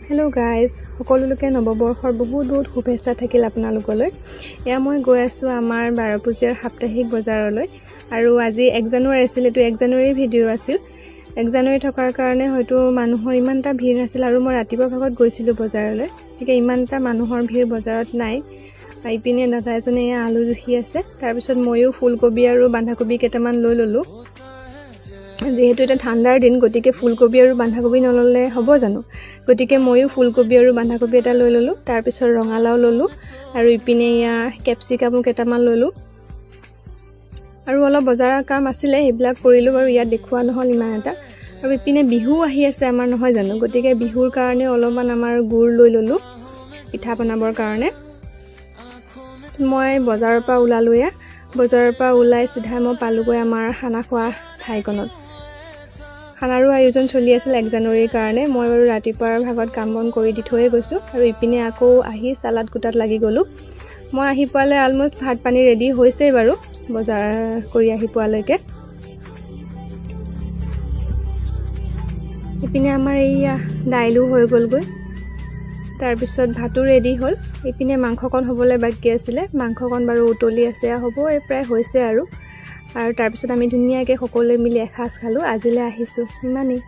Hello' guys, সকলোকে নৱবৰ্ষৰ বহুত শুভেচ্ছা থাকিল আপোনালোকলৈ। এয়া মই গৈ আছোঁ আমাৰ বাৰপূজীয়াৰ সাপ্তাহিক বজাৰলৈ। আৰু আজি 1 জানুৱাৰী আছিল, এইটো 1 জানুৱাৰীৰ ভিডিঅ' আছিল। 1 জানুৱাৰী থকাৰ কাৰণে হয়তো মানুহৰ ইমান এটা ভিৰ নাছিল, আৰু মই ৰাতিপুৱা ভাগত গৈছিলোঁ বজাৰলৈ, গতিকে ইমান এটা মানুহৰ ভিৰ বজাৰত নাই। ইপিনে দাদা এজনে এয়া আলু জুখি আছে। তাৰপিছত ময়ো ফুলকবি আৰু বন্ধাকবি কেইটামান লৈ ল'লোঁ। যিহেতু এটা ঠাণ্ডাৰ দিন, গতিকে ফুলকবি আৰু বন্ধাকবি নল'লে হ'ব জানো? গতিকে ময়ো ফুলকবি আৰু বন্ধাকবি এটা লৈ ল'লোঁ। তাৰপিছত ৰঙালাও ল'লোঁ, আৰু ইপিনে এয়া কেপচিকামো কেইটামান ল'লোঁ। আৰু অলপ বজাৰৰ কাম আছিলে, সেইবিলাক কৰিলোঁ বাৰু, ইয়াত দেখুওৱা নহ'ল ইমান এটা। আৰু ইপিনে বিহু আহি আছে আমাৰ, নহয় জানো? গতিকে বিহুৰ কাৰণে অলপমান আমাৰ গুড় লৈ ল'লোঁ পিঠা বনাবৰ কাৰণে। মই বজাৰৰ পৰা ওলালোঁ। এয়া বজাৰৰ পৰা ওলাই চিধা মই পালোঁগৈ আমাৰ খানা খোৱা ঠাইকণত। খানাৰো আয়োজন চলি আছিল 1 জানুৱাৰীৰ কাৰণে। মই বাৰু ৰাতিপুৱাৰ ভাগত কাম বন কৰি দি থৈয়ে গৈছোঁ, আৰু ইপিনে আকৌ আহি চালাড কুটাত লাগি গ'লোঁ। মই আহি পোৱালৈ অলমষ্ট ভাত পানী ৰেডি হৈছেই বাৰু, বজাৰ কৰি আহি পোৱালৈকে। ইপিনে আমাৰ এইয়া দাইলো হৈ গ'লগৈ, তাৰপিছত ভাতো ৰেডি হ'ল। ইপিনে মাংসকণ হ'বলৈ বাকী আছিলে, মাংসকণ বাৰু উতলি আছে, হ'ব প্ৰায় হৈছে আৰু তাৰপিছত আমি ধুনীয়াকৈ সকলোৱে মিলি এসাঁজ খালোঁ। আজিলৈ আহিছোঁ, ইমানেই।